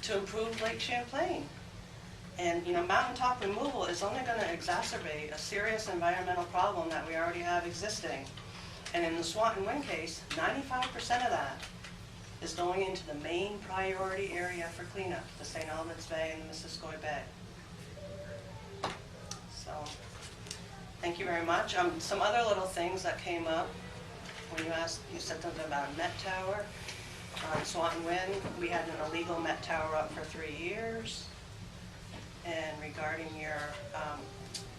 to improve Lake Champlain. And, you know, mountaintop removal is only going to exacerbate a serious environmental problem that we already have existing. And in the Swanton Wind case, 95% of that is going into the main priority area for cleanup, the St. Albans Bay and the Missisquoi Bay. So, thank you very much. Some other little things that came up when you said something about a Met Tower. On Swanton Wind, we had an illegal Met Tower up for 3 years. And regarding your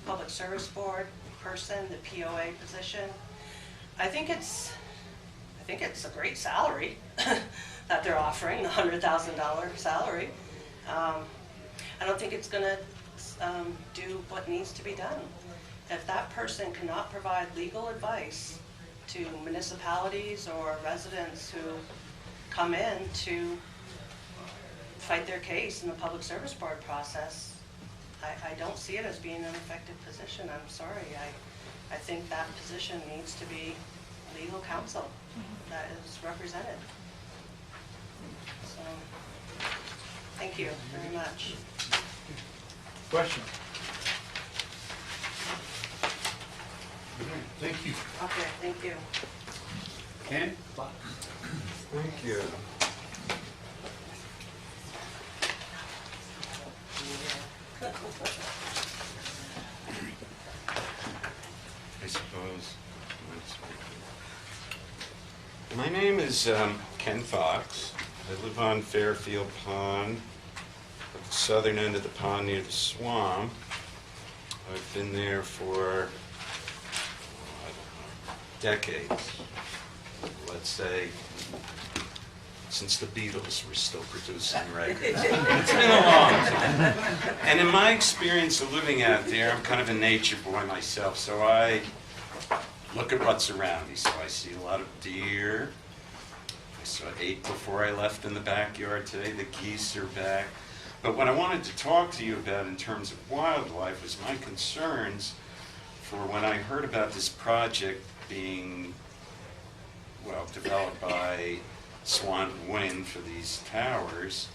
Public Service Board person, the POA position, I think it's a great salary that they're offering, the $100,000 salary. I don't think it's gonna do what needs to be done. If that person cannot provide legal advice to municipalities or residents who come in to fight their case in the Public Service Board process, I don't see it as being an effective position. I'm sorry. I think that position needs to be legal counsel that is represented. So, thank you very much. Question? Thank you. Okay, thank you. Ken? Thank you. I suppose. My name is Ken Fox. I live on Fairfield Pond, at the southern end of the pond near the swamp. I've been there for, I don't know, decades. Let's say since the Beatles were still producing records. It's been a long time. And in my experience of living out there, I'm kind of a nature boy myself, so I look at what's around me. So I see a lot of deer. I saw 8 before I left in the backyard today. The geese are back. But what I wanted to talk to you about in terms of wildlife was my concerns for when I heard about this project being, well, developed by Swan Wind for these towers,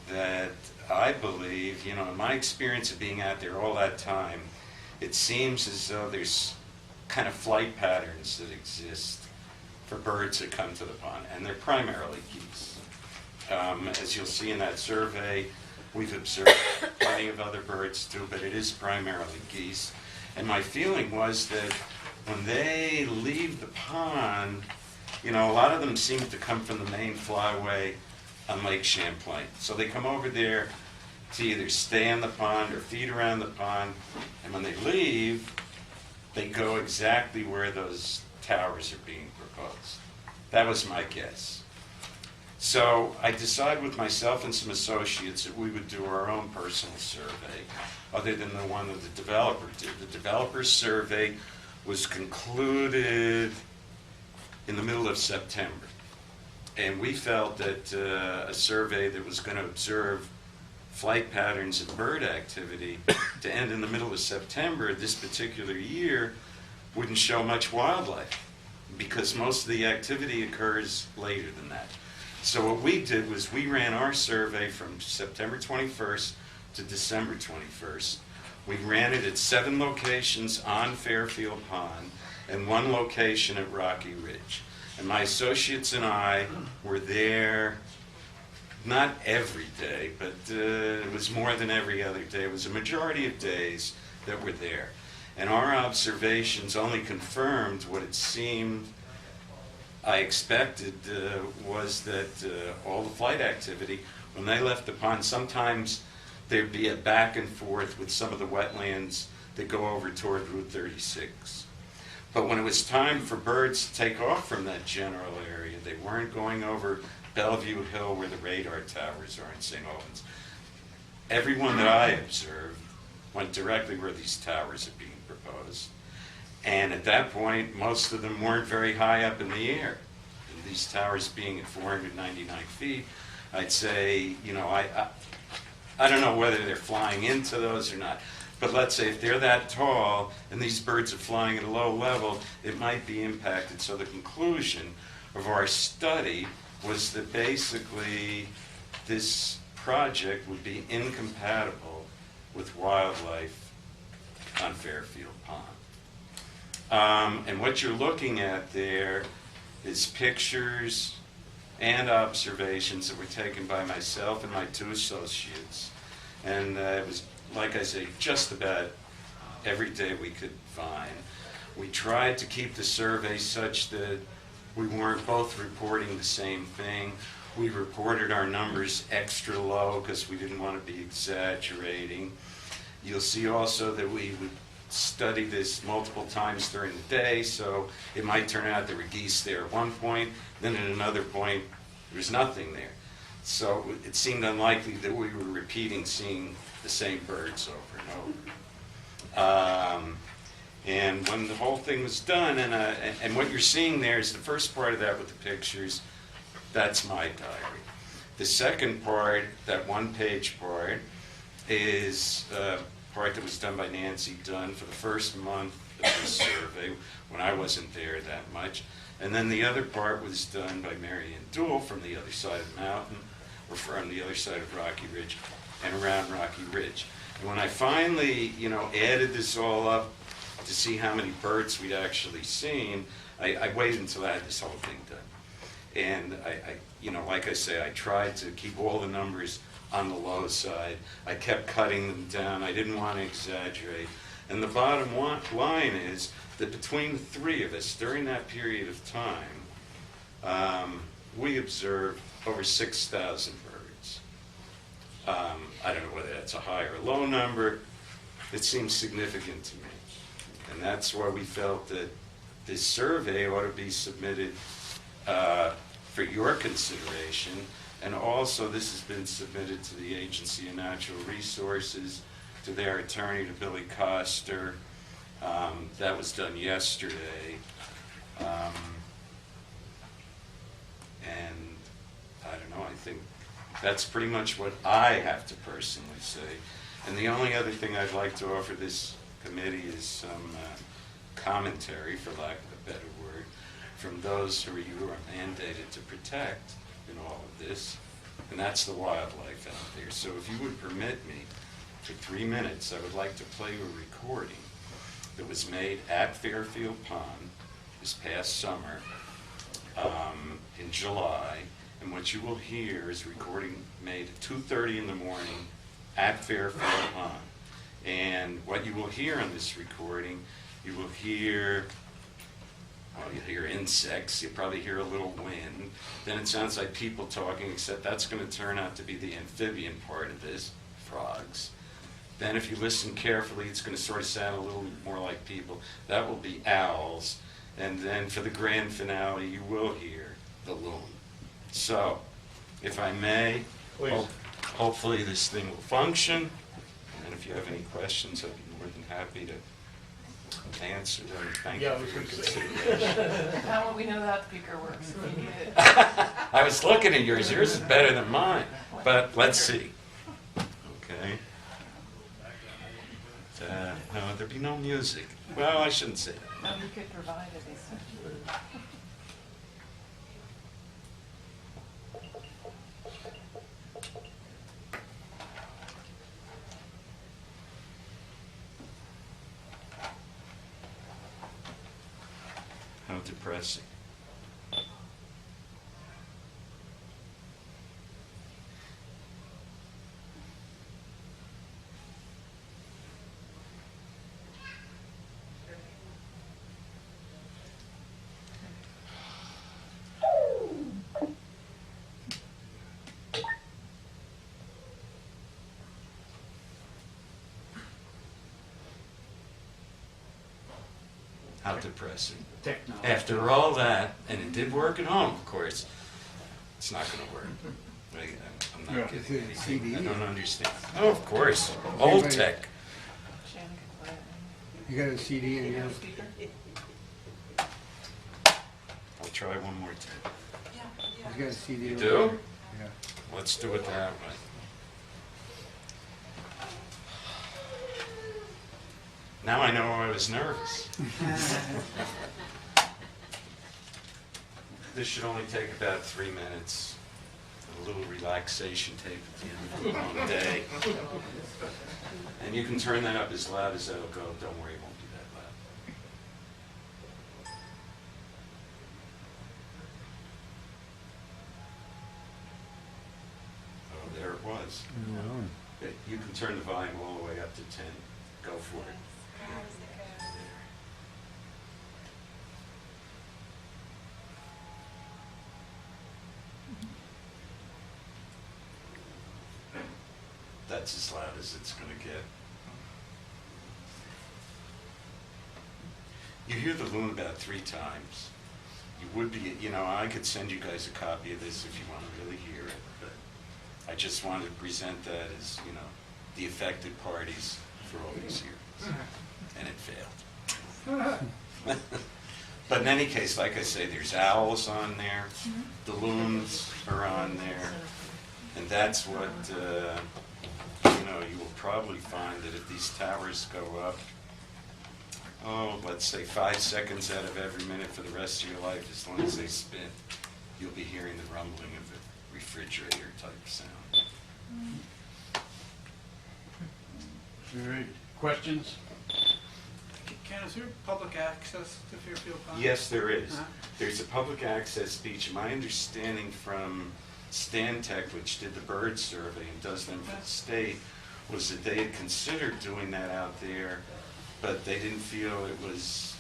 that I believe, you know, in my experience of being out there all that time, it seems as though there's kind of flight patterns that exist for birds that come to the pond, and they're primarily geese. As you'll see in that survey, we've observed plenty of other birds too, but it is primarily geese. And my feeling was that when they leave the pond, you know, a lot of them seem to come from the main flyway on Lake Champlain. So they come over there to either stay in the pond or feed around the pond, and when they leave, they go exactly where those towers are being proposed. That was my guess. So I decided with myself and some associates that we would do our own personal survey, other than the one that the developer did. The developer's survey was concluded in the middle of September. And we felt that a survey that was going to observe flight patterns and bird activity to end in the middle of September this particular year wouldn't show much wildlife, because most of the activity occurs later than that. So what we did was we ran our survey from September 21st to December 21st. We ran it at 7 locations on Fairfield Pond and 1 location at Rocky Ridge. And my associates and I were there not every day, but it was more than every other day. It was a majority of days that were there. And our observations only confirmed what it seemed I expected, was that all the flight activity, when they left the pond, sometimes there'd be a back and forth with some of the wetlands that go over toward Route 36. But when it was time for birds to take off from that general area, they weren't going over Bellevue Hill where the radar towers are in St. Albans. Everyone that I observed went directly where these towers are being proposed. And at that point, most of them weren't very high up in the air. And these towers being at 499 feet, I'd say, you know, I don't know whether they're flying into those or not. But let's say if they're that tall and these birds are flying at a low level, it might be impacted. So the conclusion of our study was that basically this project would be incompatible with wildlife on Fairfield Pond. And what you're looking at there is pictures and observations that were taken by myself and my 2 associates. And it was, like I say, just about every day we could find. We tried to keep the survey such that we weren't both reporting the same thing. We reported our numbers extra low because we didn't want to be exaggerating. You'll see also that we would study this multiple times during the day, so it might turn out there were geese there at one point, then at another point, there was nothing there. So it seemed unlikely that we were repeating seeing the same birds over and over. And when the whole thing was done, and what you're seeing there is the first part of that with the pictures, that's my diary. The second part, that one-page part, is a part that was done by Nancy Dunn for the first month of the survey, when I wasn't there that much. And then the other part was done by Marianne Duell from the other side of the mountain, or from the other side of Rocky Ridge, and around Rocky Ridge. And when I finally, added this all up to see how many birds we'd actually seen, I waited until I had this whole thing done. And like I say, I tried to keep all the numbers on the low side. I kept cutting them down. I didn't want to exaggerate. And the bottom line is that between the three of us, during that period of time, we observed over 6,000 birds. I don't know whether that's a high or a low number. It seems significant to me. And that's why we felt that this survey ought to be submitted for your consideration. And also, this has been submitted to the Agency of Natural Resources, to their attorney, to Billy Coster. That was done yesterday. And I don't know, I think that's pretty much what I have to personally say. And the only other thing I'd like to offer this committee is some commentary, for lack of a better word, from those who you are mandated to protect in all of this, and that's the wildlife out there. So if you would permit me, for 3 minutes, I would like to play a recording that was made at Fairfield Pond this past summer in July, and what you will hear is a recording made at 2:30 in the morning at Fairfield Pond. And what you will hear on this recording, you will hear, well, you'll hear insects, you'll probably hear a little wind, then it sounds like people talking, except that's going to turn out to be the amphibian part of this, frogs. Then if you listen carefully, it's going to sort of sound a little more like people. That will be owls. And then for the grand finale, you will hear the loon. So, if I may, hopefully this thing will function. And if you have any questions, I'd be more than happy to answer them. Thank you for your consideration. How will we know that speaker works if you need it? I was looking at yours. Yours is better than mine. But let's see. Okay. No, there'd be no music. Well, I shouldn't say that. No, you could provide it, essentially. How depressing. How depressing. Technology. After all that, and it did work at home, of course, it's not going to work. I'm not Yeah. getting Is it a anything. I CD? don't understand. Oh, of course. Old tech. Shannon could play it. You got a CD in You your... got a speaker? I'll try one more time. You got a CD? You over do? there? Yeah. Let's do it that way. Now I know why I was nervous. This should only take about 3 minutes. A little relaxation tape at the end of a long day. And you can turn that up as loud as that'll go. Don't worry, it won't be that loud. Oh, there it was. You can turn the volume all the way up to 10. Go for it. That's as loud as it's going to get. You hear the loon about 3 times. You would be, I could send you guys a copy of this if you want to really hear it, but I just wanted to present that as, the affected parties for all these years. And it failed. But in any case, like I say, there's owls on there, the loons are on there, and that's what, you will probably find that if these towers go up, let's say 5 seconds out of every minute for the rest of your life, as long as they spin, you'll be hearing the rumbling of a refrigerator type sound. All right, questions? Ken, is there public access to Fairfield Pond? Yes, there is. Huh? There's a public access beach. My understanding from Stantec, which did the bird survey and does them for the state, was that they had considered doing that out there, but they didn't feel it was,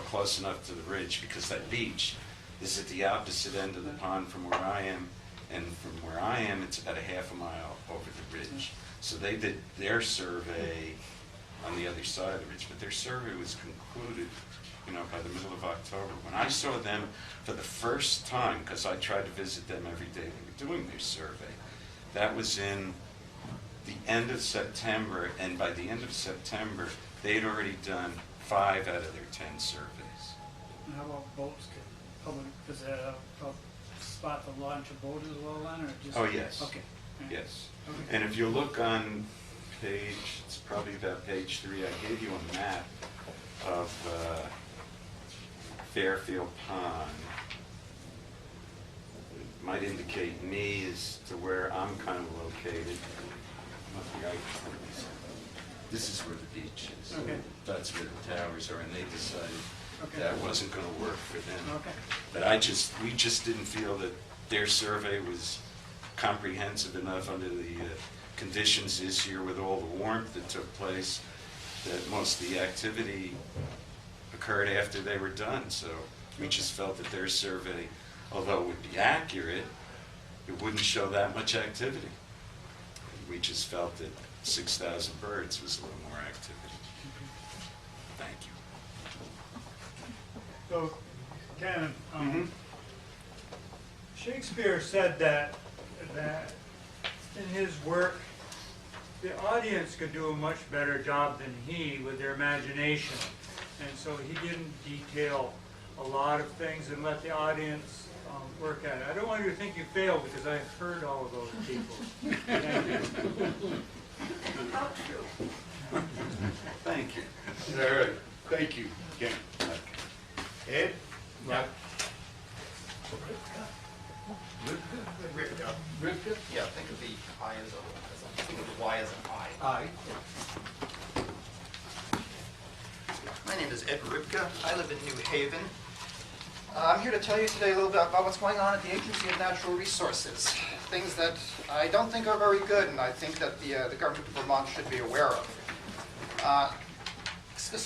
close enough to the ridge, because that beach is at the opposite end of the pond from where I am, and from where I am, it's about a half a mile over the ridge. So they did their survey on the other side of the ridge, but their survey was concluded, by the middle of October. When I saw them for the first time, because I tried to visit them every day they were doing their survey, that was in the end of September, and by the end of September, they'd already done 5 out of their 10 surveys. And how about boats? Is that a spot to launch a boat as well then, or just? Oh, yes. Okay. Yes. Okay. And if you look on it's probably about page 3, I gave you a map of Fairfield Pond. It might indicate me as to where I'm kind of located. This is where the beach is. Okay. That's where the towers are, and they decided Okay. that wasn't going to work for them. Okay. But we just didn't feel that their survey was comprehensive enough under the conditions this year with all the warmth that took place, that most of the activity occurred after they were done. So we just felt that their survey, although it would be accurate, it wouldn't show that much activity. We just felt that 6,000 birds was a little more activity. Thank you. So, Ken, Shakespeare said that in his work, the audience could do a much better job than he with their imagination. And so he didn't detail a lot of things and let the audience work at it. I don't want you to think you failed, because I heard all of those people. Thank you. How true. Thank you. All right, thank you, Ken. Ed? Yeah. Rivka? Yeah, think of the I as a, think of the Y as an I. Aye. My name is Ed Ribka. I live in New Haven. I'm here to tell you today a little bit about what's going on at the Agency of Natural Resources. Things that I don't think are very good, and I think that the government of Vermont should be aware of. Specifically,